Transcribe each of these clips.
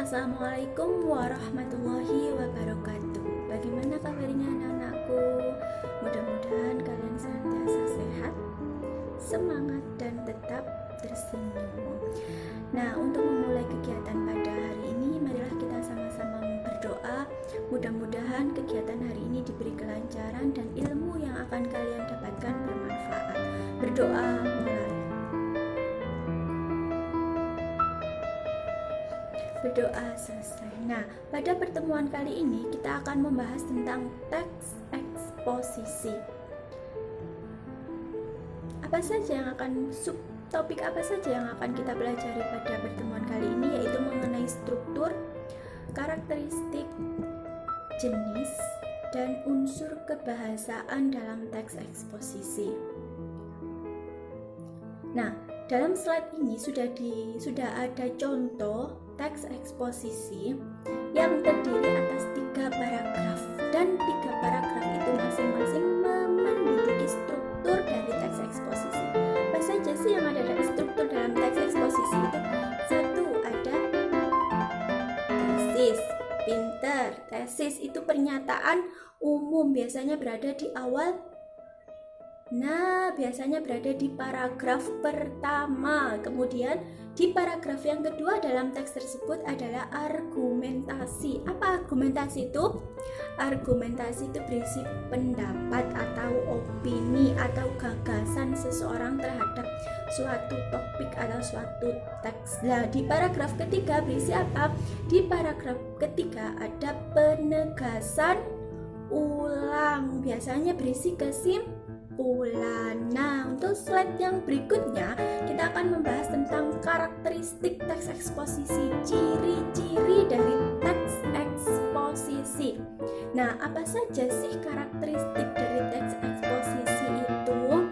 Assalamualaikum warahmatullahi wabarakatuh. Bagaimana kabarnya anak-anakku? Mudah-mudahan kalian senantiasa sehat, semangat, dan tetap tersenyum. Nah, untuk memulai kegiatan pada hari ini, marilah kita sama-sama berdoa. Mudah-mudahan kegiatan hari ini diberi kelancaran dan ilmu yang akan kalian dapatkan bermanfaat. Berdoa mulai. Berdoa selesai. Nah, pada pertemuan kali ini kita akan membahas tentang teks eksposisi. Apa saja yang akan subtopik apa saja yang akan kita pelajari pada pertemuan kali ini, yaitu mengenai struktur, karakteristik, jenis, dan unsur kebahasaan dalam teks eksposisi. Nah, dalam slide ini sudah ada contoh teks eksposisi yang terdiri atas 3 paragraf, dan 3 paragraf itu masing-masing memiliki struktur dari teks eksposisi. Apa saja sih yang ada dalam struktur dalam teks eksposisi itu? 1. Ada tesis. Pinter. Tesis itu pernyataan umum, biasanya berada di awal. Nah, biasanya berada di paragraf pertama. Kemudian di paragraf yang kedua dalam teks tersebut adalah argumentasi. Apa argumentasi itu? Argumentasi itu berisi pendapat atau opini atau gagasan seseorang terhadap suatu topik atau suatu teks. Nah, di paragraf ketiga berisi apa? Di paragraf ketiga ada penegasan ulang. Biasanya berisi kesimpulan. Nah, untuk slide yang berikutnya kita akan membahas tentang karakteristik teks eksposisi, ciri-ciri dari teks eksposisi. Nah, apa saja sih karakteristik dari teks eksposisi itu?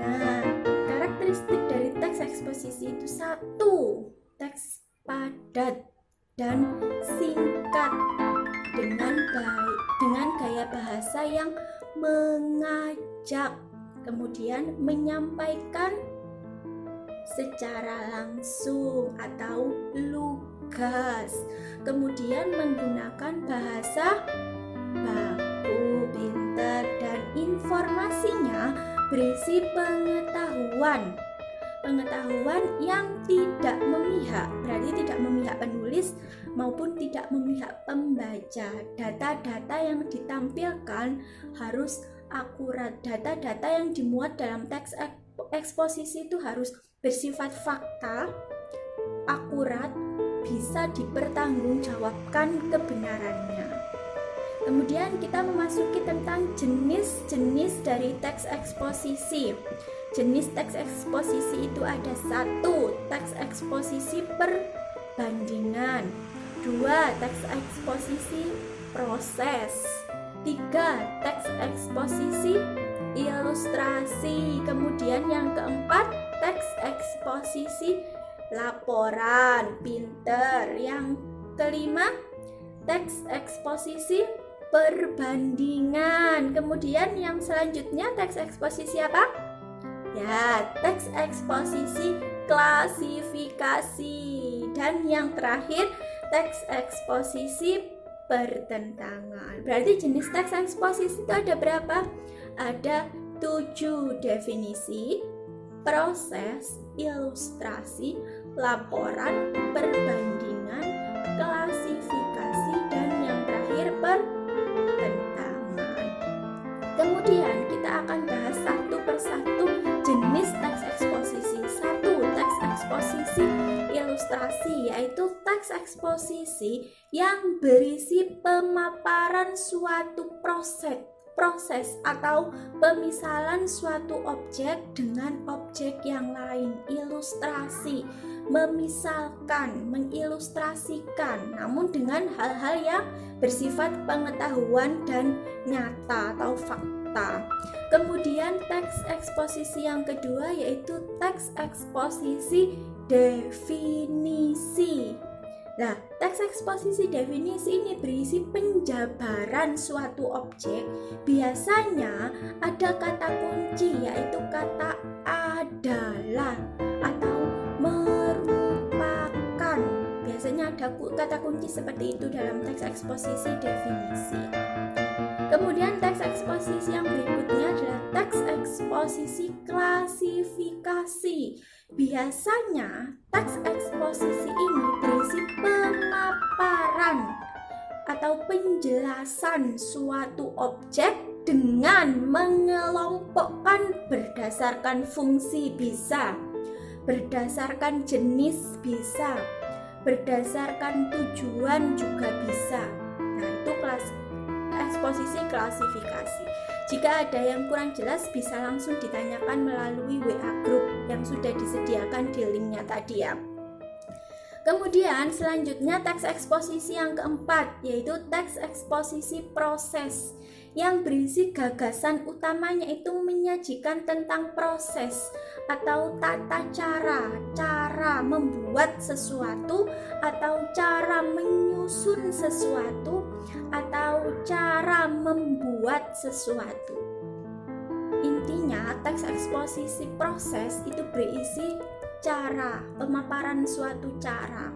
Nah, karakteristik dari teks eksposisi itu 1. Teks padat dan singkat dengan gaya bahasa yang mengajak, kemudian menyampaikan secara langsung atau lugas, kemudian menggunakan bahasa baku, pintar, dan informasinya berisi pengetahuan yang tidak memihak, berarti tidak memihak penulis maupun tidak memihak pembaca. Data-data yang ditampilkan harus akurat. Data-data yang dimuat dalam teks eksposisi itu harus bersifat fakta, akurat, bisa dipertanggungjawabkan kebenarannya. Kemudian kita memasuki tentang jenis-jenis dari teks eksposisi. Jenis teks eksposisi itu ada 1. Teks eksposisi perbandingan. 2. Teks eksposisi proses. 3. Teks eksposisi ilustrasi. Kemudian yang keempat, teks eksposisi laporan. Pinter. Yang kelima, teks eksposisi perbandingan. Kemudian yang selanjutnya teks eksposisi apa? Ya, teks eksposisi klasifikasi. Dan yang terakhir, teks eksposisi pertentangan. Berarti jenis teks eksposisi itu ada berapa? Ada 7 definisi, proses, ilustrasi, laporan, perbandingan, klasifikasi, dan yang terakhir pertentangan. Kemudian kita akan bahas satu persatu jenis teks eksposisi. 1. Teks eksposisi ilustrasi, yaitu teks eksposisi yang berisi pemaparan suatu proses atau pemisalan suatu objek dengan objek yang lain. Ilustrasi, memisalkan, mengilustrasikan, namun dengan hal-hal yang bersifat pengetahuan dan nyata atau fakta. Kemudian teks eksposisi yang kedua yaitu teks eksposisi definisi. Nah, teks eksposisi definisi ini berisi penjabaran suatu objek. Biasanya ada kata kunci, yaitu kata adalah atau merupakan. Biasanya ada kata kunci seperti itu dalam teks eksposisi definisi. Kemudian teks eksposisi yang berikutnya adalah teks eksposisi klasifikasi. Biasanya teks eksposisi ini berisi pemaparan atau penjelasan suatu objek dengan mengelompokkan berdasarkan fungsi, bisa berdasarkan jenis, bisa berdasarkan tujuan, juga bisa. Nah, itu eksposisi klasifikasi. Jika ada yang kurang jelas bisa langsung ditanyakan melalui WA group yang sudah disediakan di linknya tadi ya. Kemudian selanjutnya teks eksposisi yang keempat, yaitu teks eksposisi proses, yang berisi gagasan utamanya itu menyajikan tentang proses atau tata cara membuat sesuatu, atau cara menyusun sesuatu, atau cara membuat sesuatu. Intinya teks eksposisi proses itu berisi cara, pemaparan suatu cara.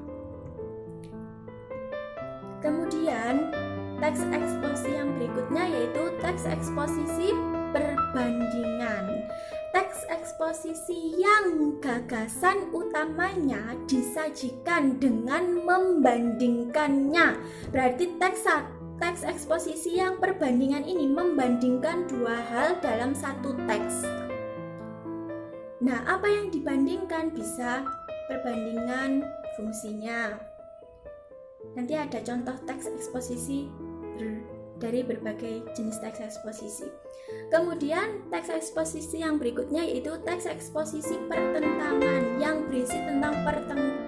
Kemudian teks eksposisi yang berikutnya yaitu teks eksposisi perbandingan. Teks eksposisi yang gagasan utamanya disajikan dengan membandingkannya. Berarti teks eksposisi yang perbandingan ini membandingkan dua hal dalam satu teks. Nah, apa yang dibandingkan? Bisa perbandingan fungsinya. Nanti ada contoh teks eksposisi dari berbagai jenis teks eksposisi. Kemudian teks eksposisi yang berikutnya yaitu teks eksposisi pertentangan, yang berisi tentang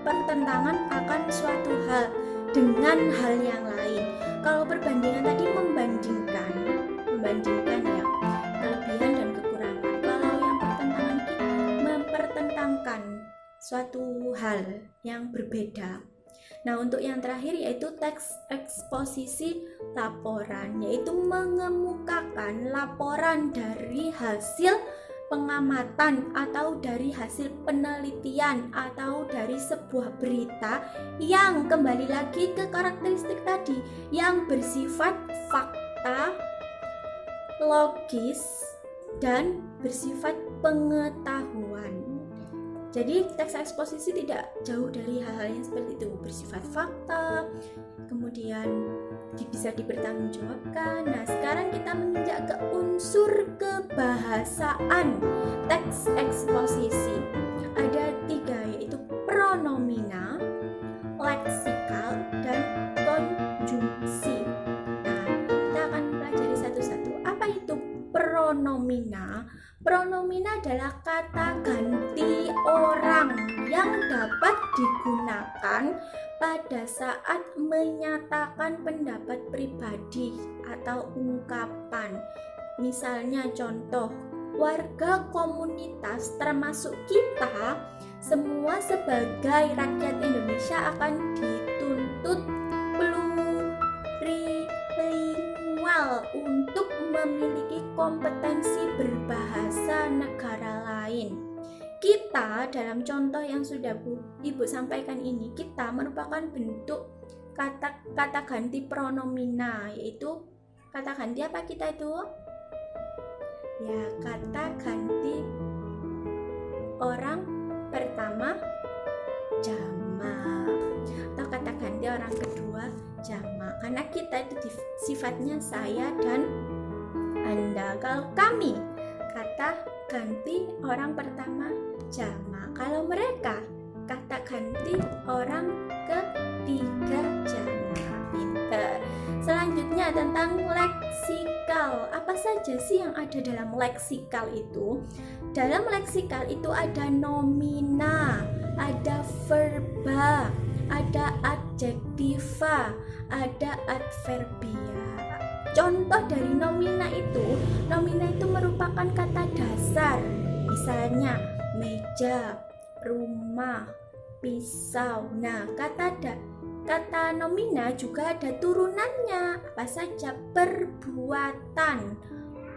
pertentangan akan suatu hal dengan hal yang lain. Kalau perbandingan tadi membandingkan ya, kelebihan dan kekurangan. Kalau yang pertentangan ini mempertentangkan suatu hal yang berbeda. Nah, untuk yang terakhir yaitu teks eksposisi laporan, yaitu mengemukakan laporan dari hasil pengamatan atau dari hasil penelitian atau dari sebuah berita yang kembali lagi ke karakteristik tadi, yang bersifat fakta, logis, dan bersifat pengetahuan. Jadi teks eksposisi tidak jauh dari hal-hal yang seperti itu, bersifat fakta, kemudian bisa dipertanggungjawabkan. Nah, sekarang kita menginjak ke unsur kebahasaan teks eksposisi. Ada 3, yaitu pronomina, leksikal, dan konjungsi. Nah, kita akan pelajari satu-satu. Apa itu pronomina? Pronomina adalah kata ganti orang yang dapat digunakan pada saat menyatakan pendapat pribadi atau ungkapan. Misalnya contoh, warga komunitas termasuk kita semua sebagai rakyat Indonesia akan dituntut plurilingual untuk memiliki kompetensi berbahasa negara lain. Kita dalam contoh yang sudah Ibu sampaikan ini, kita merupakan bentuk kata ganti pronomina, yaitu kata ganti apa kita itu? Ya, kata ganti orang pertama jamak, atau kata ganti orang kedua jamak, karena kita itu sifatnya saya dan Anda. Kalau kami, kata ganti orang pertama jamak. Kalau mereka, kata ganti orang ketiga jamak. Pinter. Selanjutnya tentang leksikal. Apa saja sih yang ada dalam leksikal itu? Dalam leksikal itu ada nomina, ada verba, ada adjektiva, ada adverbia. Contoh dari nomina itu merupakan kata dasar. Misalnya meja, rumah, pisau. Nah, kata nomina juga ada turunannya. Apa saja? Perbuatan,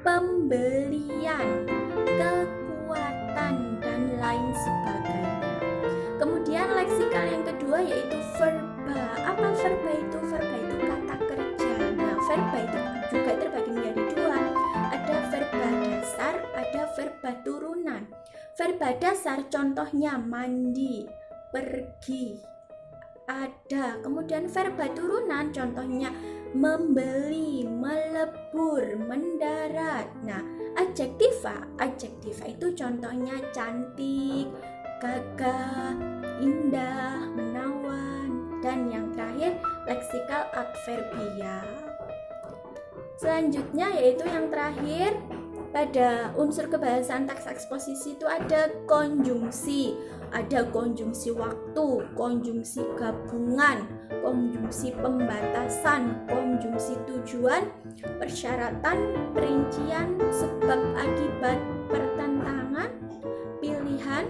pembelian, kekuatan, dan lain sebagainya. Kemudian leksikal yang kedua yaitu verba. Apa verba itu? Verba itu kata kerja. Nah, verba itu juga terbagi menjadi dua. Ada verba dasar, ada verba turunan. Verba dasar contohnya mandi, pergi, ada. Kemudian verba turunan contohnya membeli, melebur, mendarat. Nah, adjektiva itu contohnya cantik, gagah, indah, menawan, dan yang terakhir leksikal adverbia. Selanjutnya yaitu yang terakhir, pada unsur kebahasaan teks eksposisi itu ada konjungsi. Ada konjungsi waktu, konjungsi gabungan, konjungsi pembatasan, konjungsi tujuan, persyaratan, perincian, sebab akibat, pertentangan, pilihan,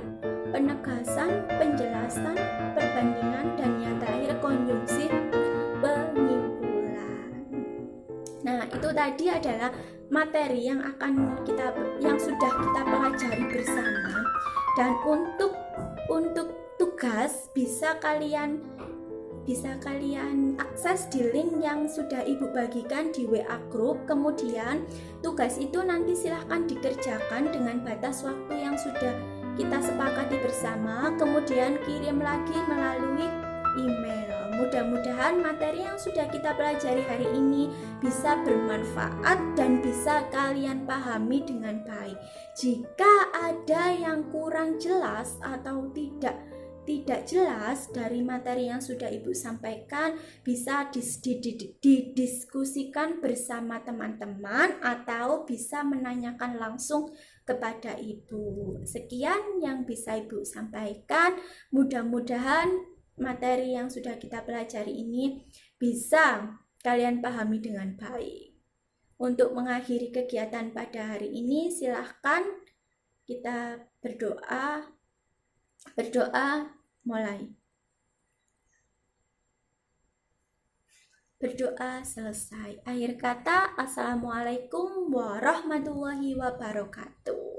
penegasan, penjelasan, perbandingan, dan yang terakhir konjungsi penyimpulan. Nah, itu tadi adalah materi yang sudah kita pelajari bersama, dan untuk tugas bisa kalian akses di link yang sudah Ibu bagikan di WA group. Kemudian tugas itu nanti silahkan dikerjakan dengan batas waktu yang sudah kita sepakati bersama, kemudian kirim lagi melalui email. Mudah-mudahan materi yang sudah kita pelajari hari ini bisa bermanfaat dan bisa kalian pahami dengan baik. Jika ada yang kurang jelas atau tidak jelas dari materi yang sudah Ibu sampaikan, bisa didiskusikan bersama teman-teman atau bisa menanyakan langsung kepada Ibu. Sekian yang bisa Ibu sampaikan. Mudah-mudahan materi yang sudah kita pelajari ini bisa kalian pahami dengan baik. Untuk mengakhiri kegiatan pada hari ini, silahkan kita berdoa mulai. Berdoa selesai. Akhir kata, Assalamualaikum warahmatullahi wabarakatuh.